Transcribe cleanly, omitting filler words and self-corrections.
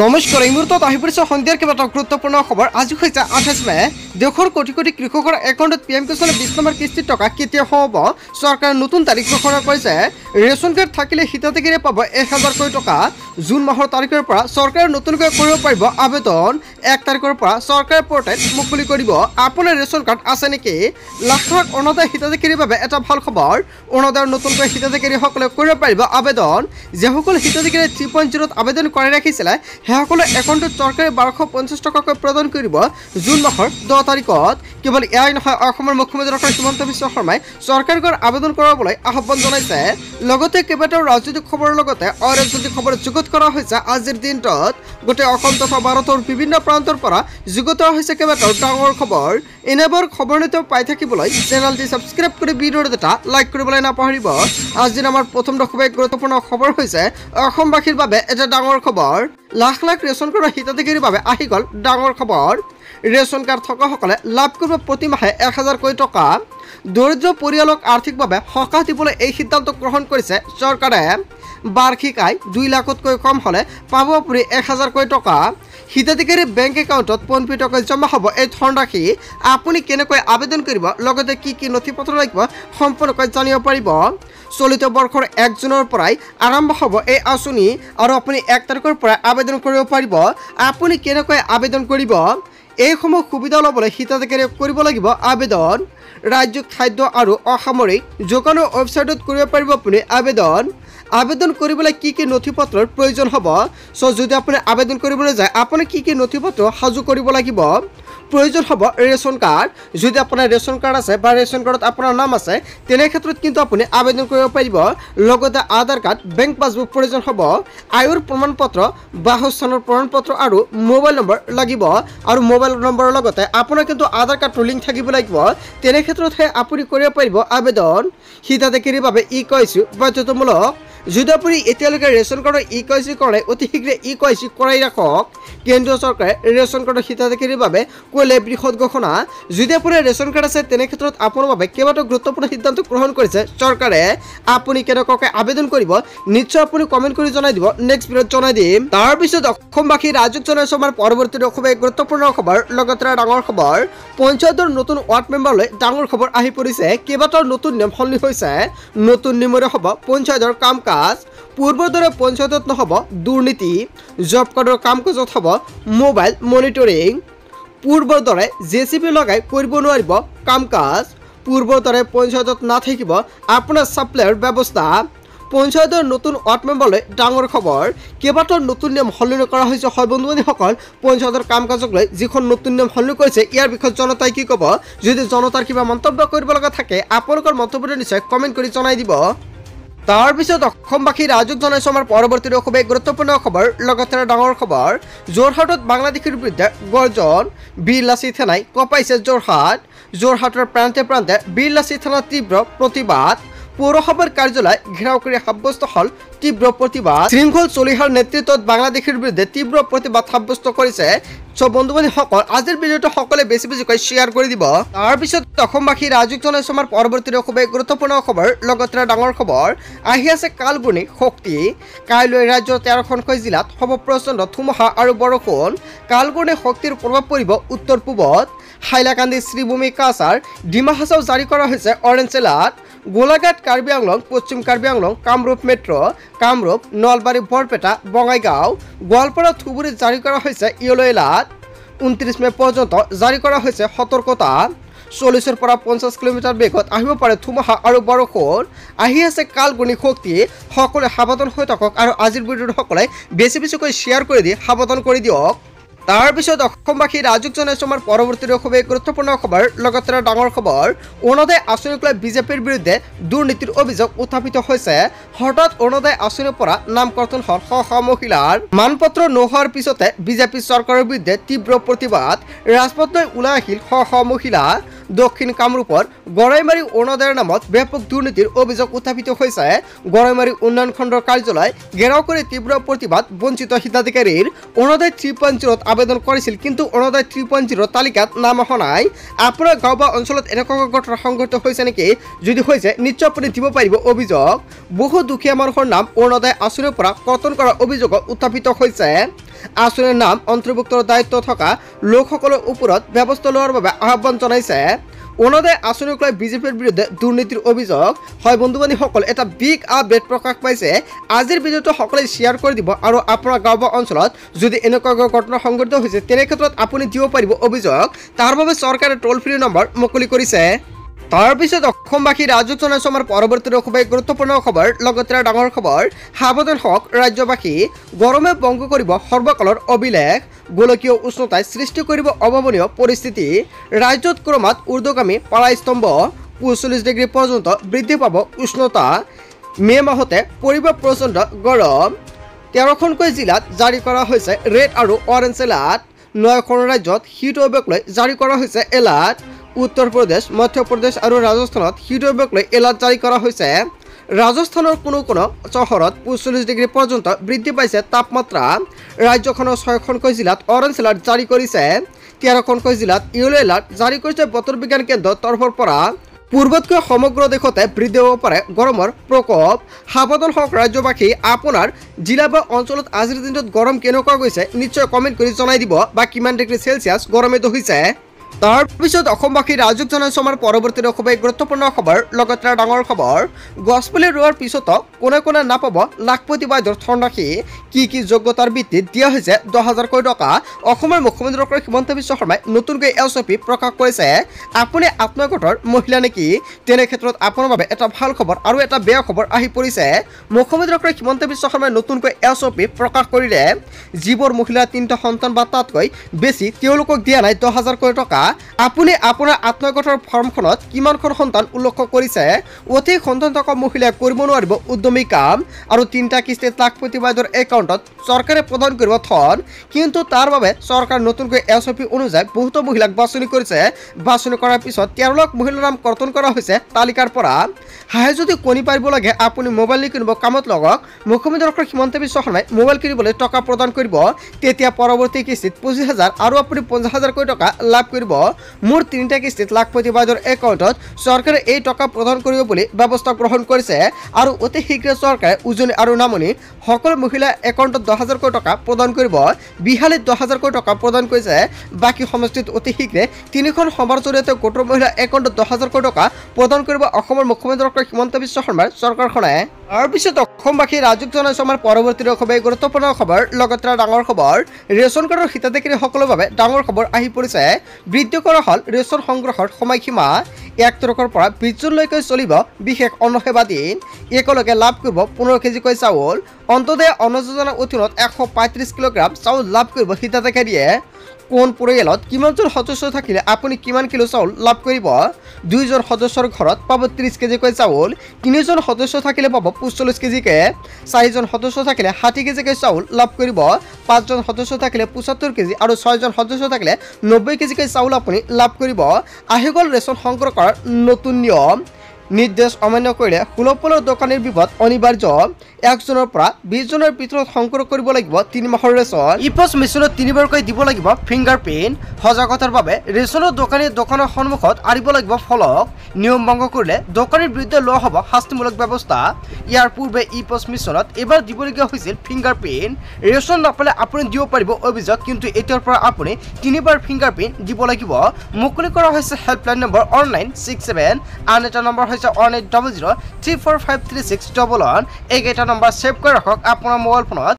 নমস্কাৰ এই মুহূৰ্তত আহি পৰিছে সন্ধিয়াৰ কেইবাটাও গুৰুত্বপূৰ্ণ খবৰ। আজি হৈছে 28 মে। দেশৰ কোটি কোটি কৃষকৰ একাউণ্টত পিএম কিষাণৰ 20 নম্বৰ কিস্তিৰ টকা কেতিয়া হ'ব? চৰকাৰে নতুন তাৰিখ ঘোষণা কৰিছে। ৰেচন কাৰ্ড থাকিলে হিতাধিকাৰীয়ে পাব 1000 কোটি টকা। জুন মাহৰ তাৰিখৰ পৰা চৰকাৰে নতুনকৈ কৰিব পাৰিব আবেদন। 1 তাৰিখৰ পৰা চৰকাৰে পৰ্টেল মুকলি কৰিব। আপোনাৰ ৰেচন কাৰ্ড আছে নেকি? লাখ লাখ অৰুণোদয় হিতাধিকাৰীৰ বাবে এটা ভাল খবৰ। অৰুণোদয়ৰ নতুনকৈ হিতাধিকাৰীসকলে কৰিব পাৰিব আবেদন। যিসকল হিতাধিকাৰীয়ে 3.0ত আবেদন কৰি ৰাখিছিলে সেইসকলৰ একাউণ্টত চৰকাৰে 1250 টকাকৈ প্ৰদান কৰিব জুন মাহৰ 10 তাৰিখত। কেৱল এয়াই নহয়, অসমৰ মুখ্যমন্ত্ৰী ডক্টৰ হিমন্ত বিশ্ব শৰ্মাই চৰকাৰক আবেদন কৰাবলৈ আহ্বান জনাইছে। লগতে কেইবাটাও ৰাজনৈতিক খবৰৰ লগতে অৰাজনৈতিক খবৰ যুগুত কৰা হৈছে আজিৰ দিনটোত। গোটেই অসম তথা ভাৰতৰ বিভিন্ন প্ৰান্তৰ পৰা যুগুত হৈছে কেইবাটাও ডাঙৰ খবৰ। এনেবোৰ খবৰ নিতৌ পাই থাকিবলৈ চেনেলটি ছাবস্ক্ৰাইব কৰি ভিডিঅ'টো এটা লাইক কৰিবলৈ নাপাহৰিব। আজিৰ আমাৰ প্ৰথম খুবেই গুৰুত্বপূৰ্ণ খবৰ হৈছে অসমবাসীৰ বাবে এটা ডাঙৰ খবৰ। লাখ লাখ ৰেচন কাৰ্ডৰ হিতাধিকাৰীৰ বাবে আহি গ'ল ডাঙৰ খবৰ। ৰেচন কাৰ্ড থকাসকলে লাভ কৰিব প্ৰতি মাহে 1000 কোটি টকা। দৰিদ্ৰ পৰিয়ালক আৰ্থিকভাৱে সকাহ দিবলৈ এই সিদ্ধান্ত গ্ৰহণ কৰিছে চৰকাৰে। বাৰ্ষিক আয় 2 লাখতকৈ কম হ'লে পাব আপুনি 1000 কোটি টকা। হিতাধিকাৰী বেংক একাউণ্টত পোনপটীয়াকৈ জমা হ'ব এই ধনৰাশি। আপুনি কেনেকৈ আবেদন কৰিব, লগতে কি কি নথি পত্ৰ লাগিব সম্পূৰ্ণকৈ জানিব পাৰিব। চলিত বৰ্ষৰ 1 জুনৰ পৰাই আৰম্ভ হ'ব এই আঁচনি আৰু আপুনি 1 তাৰিখৰ পৰা আবেদন কৰিব পাৰিব। আপুনি কেনেকৈ আবেদন কৰিব? এইসমূহ সুবিধা ল'বলৈ হিতাধিকাৰীয়ে কৰিব লাগিব আবেদন। ৰাজ্যিক খাদ্য আৰু অসামৰিক যোগানৰ ৱেবছাইটত কৰিব পাৰিব আপুনি আবেদন। আবেদন কৰিবলৈ কি কি নথি পত্ৰৰ প্ৰয়োজন হ'ব? যদি আপুনি আবেদন কৰিবলৈ যায় আপুনি কি কি নথি পত্ৰ সাজু কৰিব লাগিব? প্ৰয়োজন হ'ব ৰেচন কাৰ্ড। যদি আপোনাৰ ৰেচন কাৰ্ড আছে বা ৰেচন কাৰ্ডত আপোনাৰ নাম আছে তেনে ক্ষেত্ৰত কিন্তু আপুনি আবেদন কৰিব পাৰিব। লগতে আধাৰ কাৰ্ড, বেংক পাছবুক প্ৰয়োজন হ'ব। আয়ৰ প্ৰমাণপত্ৰ, বাসস্থানৰ প্ৰমাণপত্ৰ আৰু মোবাইল নম্বৰ লাগিব। আৰু মোবাইল নম্বৰৰ লগতে আপোনাৰ কিন্তু আধাৰ কাৰ্ডৰ লিংক থাকিব লাগিব। তেনে ক্ষেত্ৰতহে আপুনি কৰিব পাৰিব আবেদন। হিতাধিকাৰীৰ বাবে ই-কেৱাইচি বাধ্যতামূলক। যদি আপুনি এতিয়ালৈকে ৰেচন কাৰ্ডৰ ই-কেৱাইচি কৰে অতি শীঘ্ৰে ই-কেৱাইচি কৰাই ৰাখক। কেন্দ্ৰীয় চৰকাৰে ৰেচন কাৰ্ডৰ হিতাধিকাৰীৰ বাবে কৰিলে বৃহৎ ঘোষণা। যদি আপোনাৰ ৰেচন কাৰ্ড আছে তেনে ক্ষেত্ৰত আপোনাৰ বাবে কেইবাটাও গুৰুত্বপূৰ্ণ সিদ্ধান্ত গ্ৰহণ কৰিছে চৰকাৰে। আপুনি কেনেকুৱাকৈ আবেদন কৰিব নিশ্চয় আপুনি কমেণ্ট কৰি জনাই দিব, নেক্সট ভিডিঅ'ত জনাই দিম। তাৰপিছত অসমবাসী ৰাজ্যিক জনসভাৰ পৰৱৰ্তী খুবেই গুৰুত্বপূৰ্ণ খবৰ, লগতে ডাঙৰ খবৰ। পঞ্চায়তৰ নতুন ৱাৰ্ড মেম্বাৰলৈ ডাঙৰ খবৰ আহি পৰিছে। কেইবাটাও নতুন নিয়ম সলনি হৈছে। নতুন নিয়মেৰে হ'ব পঞ্চায়তৰ কাম কাজ। পূৰ্বৰ দৰে পঞ্চায়তত নহ'ব দুৰ্নীতি। জব কাৰ্ডৰ কাম কাজত হ'ব মোবাইল মনিটৰিং। পূৰ্বৰ দৰে জেচিবি লগাই কৰিব নোৱাৰিব কাম কাজ। পূৰ্বৰ দৰে পঞ্চায়তত নাথাকিব আপোনাৰ ছাপ্লাইৰ ব্যৱস্থা। পঞ্চায়তৰ নতুন ৱাৰ্ড মেম্বাৰলৈ ডাঙৰ খবৰ। কেইবাটাও নতুন নিয়ম সলনি কৰা হৈছে। হয় বন্ধু বান্ধৱীসকল, পঞ্চায়তৰ কাম কাজক লৈ যিখন নতুন নিয়ম সলনি কৰিছে ইয়াৰ বিষয়ে জনতাই কি ক'ব? যদি জনতাৰ কিবা মন্তব্য কৰিব লগা থাকে আপোনালোকৰ মন্তব্যটো নিশ্চয় কমেণ্ট কৰি জনাই দিব। তাৰপিছত অসমবাসী ৰাজ্যিক জনসভাৰ পৰৱৰ্তী খুবেই গুৰুত্বপূৰ্ণ খবৰ, লগতে ডাঙৰ খবৰ। যোৰহাটত বাংলাদেশীৰ বিৰুদ্ধে গৰ্জন। বীৰ লাচিত সেনাই কঁপাইছে যোৰহাট। যোৰহাটৰ প্ৰান্তে প্ৰান্তে বীৰ লাচিত সেনাৰ তীব্ৰ প্ৰতিবাদ। পৌৰসভাৰ কাৰ্যালয় ঘেৰাও কৰি সাব্যস্ত হ'ল তীব্ৰ প্ৰতিবাদ। শৃংখল চলিহাৰ নেতৃত্বত বাংলাদেশীৰ বিৰুদ্ধে তীব্ৰ প্ৰতিবাদ সাব্যস্ত কৰিছে। বন্ধু বান্ধৱীসকল আজিৰ ভিডিঅ'টো সকলোৱে বেছি বেছিকৈ শ্বেয়াৰ কৰি দিব। তাৰপিছত অসমবাসী ৰাজ্যিক জনসভাৰ পৰৱৰ্তী খুবেই গুৰুত্বপূৰ্ণ খবৰ, লগতে ডাঙৰ খবৰ। আহি আছে কালবৈনী শক্তি। কাইলৈ ৰাজ্যৰ 13খনকৈ জিলাত হ'ব প্ৰচণ্ড ধুমুহা আৰু বৰষুণ। কালবৈনী শক্তিৰ প্ৰভাৱ পৰিব উত্তৰ পূবত। হাইলাকান্দি, শ্ৰীভূমি, কাছাৰ, ডিমা হাছাও জাৰি কৰা হৈছে অৰেঞ্জ এলাৰ্ট। গোলাঘাট, কাৰ্বি আংলং, পশ্চিম কাৰ্বি আংলং, কামৰূপ মেট্ৰ', কামৰূপ, নলবাৰী, বৰপেটা, বঙাইগাঁও, গোৱালপাৰা, ধুবুৰীত জাৰি কৰা হৈছে য়েলো এলাৰ্ট। 29 মে পৰ্যন্ত জাৰি কৰা হৈছে সতৰ্কতা। 40ৰ পৰা 50 কিলোমিটাৰ বেগত আহিব পাৰে ধুমুহা আৰু বৰষুণ। আহি আছে কালবৈনী শক্তি। সকলোৱে সাৱধান হৈ থাকক আৰু আজিৰ ভিডিঅ'টো সকলোৱে বেছি বেছিকৈ শ্বেয়াৰ কৰি দি সাৱধান কৰি দিয়ক। তাৰপিছত অসমবাসী ৰাজ্যিক জনসভাৰ পৰৱৰ্তী খুবেই গুৰুত্বপূৰ্ণ খবৰ, লগতে ডাঙৰ খবৰ। অৰুণোদয় আঁচনিক লৈ বিজেপিৰ বিৰুদ্ধে দুৰ্নীতিৰ অভিযোগ উত্থাপিত হৈছে। হঠাৎ অৰুণোদয় আঁচনিৰ পৰা নাম কৰ্তন হ'ল শ মহিলাৰ। মানপত্ৰ নোহোৱাৰ পিছতে বিজেপি চৰকাৰৰ বিৰুদ্ধে তীব্ৰ প্ৰতিবাদ। ৰাজপথলৈ ওলাই আহিল শ মহিলা। দক্ষিণ কামৰূপৰ গড়ৈমাৰী অৰুণোদয়ৰ নামত ব্যাপক দুৰ্নীতিৰ অভিযোগ উত্থাপিত হৈছে। গড়ৈমাৰী উন্নয়ন খণ্ডৰ কাৰ্যালয় ঘেৰাও কৰি তীব্ৰ প্ৰতিবাদ। বঞ্চিত হিতাধিকাৰীৰ অৰুণোদয় 3.0ত আবেদন কৰিছিল কিন্তু অৰুণোদয় 3.0 তালিকাত নাম অহা নাই। আপোনাৰ গাঁও বা অঞ্চলত এনেকুৱা ঘটনা সংঘটিত হৈছে নেকি? যদি হৈছে নিশ্চয় আপুনি দিব পাৰিব অভিযোগ। বহু দুখীয়া মানুহৰ নাম অৰুণোদয় আঁচনিৰ পৰা কৰ্তন কৰাৰ অভিযোগ উত্থাপিত হৈছে। আঁচনিৰ নাম অন্তৰ্ভুক্তৰ দায়িত্ব থকা লোকসকলৰ ওপৰত ব্যৱস্থা লোৱাৰ বাবে আহ্বান জনাইছে। অৰুণোদয় আঁচনিক লৈ বিজেপিৰ বিৰুদ্ধে দুৰ্নীতিৰ অভিযোগ হয়। বন্ধু বান্ধৱীসকল, এটা বিগ আপডেট প্ৰকাশ পাইছে। আজিৰ ভিডিঅ'টো সকলোৱে শ্বেয়াৰ কৰি দিব আৰু আপোনাৰ গাঁও বা অঞ্চলত যদি এনেকুৱা ঘটনা সংঘটিত হৈছে তেনে ক্ষেত্ৰত আপুনি দিব পাৰিব অভিযোগ। তাৰ বাবে চৰকাৰে টোল ফ্ৰী নম্বৰ মুকলি কৰিছে। তাৰপিছত অসমবাসী ৰাজক জনাইছো আমাৰ পৰৱৰ্তী খুবেই গুৰুত্বপূৰ্ণ খবৰ, লগতে ডাঙৰ খবৰ। সাৱধান হওক ৰাজ্যবাসী, গৰমে ভংগ কৰিব সৰ্বকালৰ অভিলেখ। গোলকীয় উষ্ণতাই সৃষ্টি কৰিব অভাৱনীয় পৰিস্থিতি। ৰাজ্যত ক্ৰমাৎ ঊৰ্ধ্বগামী পাৰাস্তম্ভ, ৪৫ ডিগ্ৰী পৰ্যন্ত বৃদ্ধি পাব উষ্ণতা। মে' মাহতে পৰিব প্ৰচণ্ড গৰম। ১৩খনকৈ জিলাত জাৰি কৰা হৈছে ৰেড আৰু অৰেঞ্জ এলাৰ্ট। ৯খন ৰাজ্যত হিট ৱেভক লৈ জাৰি কৰা হৈছে এলাৰ্ট। উত্তৰ প্ৰদেশ, মধ্যপ্ৰদেশ আৰু ৰাজস্থানত হিট ৱেভক লৈ এলাৰ্ট জাৰি কৰা হৈছে। ৰাজস্থানৰ কোনো চহৰত ৪৫ ডিগ্ৰী পৰ্যন্ত বৃদ্ধি পাইছে তাপমাত্ৰা। ৰাজ্যখনৰ ৬খনকৈ জিলাত অৰেঞ্জ এলাৰ্ট জাৰি কৰিছে। ১৩খনকৈ জিলাত য়েলো এলাৰ্ট জাৰি কৰিছে বতৰ বিজ্ঞান কেন্দ্ৰৰ তৰফৰ পৰা। পূৰ্বতকৈ সমগ্ৰ দেশতে বৃদ্ধি হ'ব পাৰে গৰমৰ প্ৰকোপ। সাৱধান হওক ৰাজ্যবাসী, আপোনাৰ জিলা বা অঞ্চলত আজিৰ দিনটোত গৰম কেনেকুৱা গৈছে নিশ্চয় কমেণ্ট কৰি জনাই দিব, বা কিমান ডিগ্ৰী চেলচিয়াছ গৰমে হৈছে। তাৰপিছত অসমবাসী ৰাজক জনাইছো আমাৰ পৰৱৰ্তী খুবেই গুৰুত্বপূৰ্ণ খবৰ, লগতে ডাঙৰ খবৰ। গছপুলি ৰোৱাৰ পিছতো কোনে কোনে নাপাব লাখপতি বাইদেউৰ ধনৰাশি। কি যোগ্যতাৰ ভিত্তিত দিয়া হৈছে ১০,০০০ টকা। অসমৰ মুখ্যমন্ত্ৰী ডক্টৰ হিমন্ত বিশ্ব শৰ্মাই নতুনকৈ এছঅপি প্ৰকাশ কৰিছে। আপুনি আত্মগোটৰ মহিলা নেকি? তেনে ক্ষেত্ৰত আপোনাৰ বাবে এটা ভাল খবৰ আৰু এটা বেয়া খবৰ আহি পৰিছে। মুখ্যমন্ত্ৰী ডক্টৰ হিমন্ত বিশ্ব শৰ্মাই নতুনকৈ এছঅপি প্ৰকাশ কৰিলে। যিবোৰ মহিলাৰ ৩টা সন্তান বা তাতকৈ বেছি তেওঁলোকক দিয়া নাই ১০,০০০ টকা। আপুনি আপোনাৰ আত্মগোটৰ ফৰ্মখনত কিমানখন সন্তান উল্লেখ কৰিছে। অধিক সন্তান থকা মহিলাই কৰিব নোৱাৰিব উদ্যমী কাম। আৰু ৩টা কিস্তিত লাখপতি বাইদেউৰ একাউণ্টত চৰকাৰে প্ৰদান কৰিব ধন। কিন্তু তাৰ বাবে চৰকাৰ নতুনকৈ এছঅপি অনুযায়ী বহুতো মহিলাক বাছনি কৰিছে। বাছনি কৰাৰ পিছত ১৩ লাখ মহিলাৰ নাম কৰ্তন কৰা হৈছে তালিকাৰ পৰা। হাঁহে যদি কণী পাৰিব লাগে আপুনি মোবাইল নিকিনিব, কামত লগক। মুখ্যমন্ত্ৰী ডক্টৰ হিমন্ত বিশ্ব শৰ্মাই মোবাইল কিনিবলৈ টকা প্ৰদান কৰিব। তেতিয়া পৰৱৰ্তী কিস্তিত ২৫,০০০ আৰু আপুনি ৫০,০০০কৈ টকা লাভ কৰিব। মুঠ ৩টা কিস্তিত লাখপতি বাইদেউৰ একাউণ্টত চৰকাৰে এই টকা প্ৰদান কৰিব বুলি ব্যৱস্থা গ্ৰহণ কৰিছে। আৰু অতি শীঘ্ৰে চৰকাৰে উজনি আৰু নামনি সকলো মহিলাৰ একাউণ্টত ১০,০০০কৈ টকা প্ৰদান কৰিব। বিহালীত ১০,০০০কৈ টকা প্ৰদান কৰিছে। বাকী সমষ্টিত অতি শীঘ্ৰে ৩খন সভাৰ জৰিয়তে গোটৰ মহিলাৰ একাউণ্টত ১০,০০০কৈ টকা প্ৰদান কৰিব অসমৰ মুখ্যমন্ত্ৰী ডক্টৰ হিমন্ত বিশ্ব শৰ্মাৰ চৰকাৰখনে। তাৰপিছত অসমবাসী ৰাজক জনাইছো আমাৰ পৰৱৰ্তী খুবেই গুৰুত্বপূৰ্ণ খবৰ, লগতে ডাঙৰ খবৰ। ৰেচন কাৰ্ডৰ হিতাধিকাৰীসকলৰ বাবে ডাঙৰ খবৰ আহি পৰিছে। বৃদ্ধি কৰা হ'ল ৰেচন সংগ্ৰহৰ সময়সীমা। ১ তাৰিখৰ পৰা ২০ জুনলৈকে চলিব বিশেষ অন্ন সেৱা দিন। একেলগে লাভ কৰিব ১৫ কেজিকৈ চাউল। অন্তোদয় অন্ন যোজনাৰ অধীনত ১৩৫ কিলোগ্ৰাম চাউল লাভ কৰিব হিতাধিকাৰীয়ে। কোন পৰিয়ালত কিমানজন সদস্য থাকিলে আপুনি কিমান কিলো চাউল লাভ কৰিব। ২জন সদস্যৰ ঘৰত পাব ৩০ কেজিকৈ চাউল। ৩জন সদস্য থাকিলে পাব ৪৫ কেজিকৈ। ৪জন সদস্য থাকিলে ৬০ কেজিকৈ চাউল লাভ কৰিব। ৫জন সদস্য থাকিলে ৭৫ কেজি আৰু ৬জন সদস্য থাকিলে ৯০ কেজিকৈ চাউল আপুনি লাভ কৰিব। আহি গ'ল ৰেচন সংগ্ৰহ কৰাৰ নতুন নিয়ম। নিৰ্দেশ অমান্য কৰিলে সুলভ দোকানীৰ বিপদ অনিবাৰ্য। ১ জনৰ পৰা ২০ জনৰ ভিতৰত সংগ্ৰহ কৰিব লাগিব ৩ মাহৰ ৰেচন। ইপছ মেচিনত ৩বাৰকৈ দিব লাগিব ফিংগাৰপ্ৰিণ্ট। সজাগতাৰ বাবে ৰেচনৰ দোকানীয়ে দোকানৰ সন্মুখত আঁৰিব লাগিব ফলক। নিয়ম ভংগ কৰিলে দোকানীৰ বিৰুদ্ধে লোৱা হ'ব শাস্তিমূলক ব্যৱস্থা। ইয়াৰ পূৰ্বে ইপছ মেচিনত এবাৰ দিবলগীয়া হৈছিল ফিংগাৰপ্ৰিণ্ট। ৰেচন নাপালে আপুনি দিব পাৰিব অভিযোগ, কিন্তু এতিয়াৰ পৰা আপুনি ৩বাৰ ফিংগাৰপ্ৰিণ্ট দিব লাগিব। মুকলি কৰা হৈছে হেল্পলাইন নম্বৰ অনলাইন 67। আন এটা নম্বৰ হৈছে 1800 3453611। এইকেইটা নম্বৰ ছেভ কৰি ৰাখক আপোনাৰ মোবাইল ফোনত।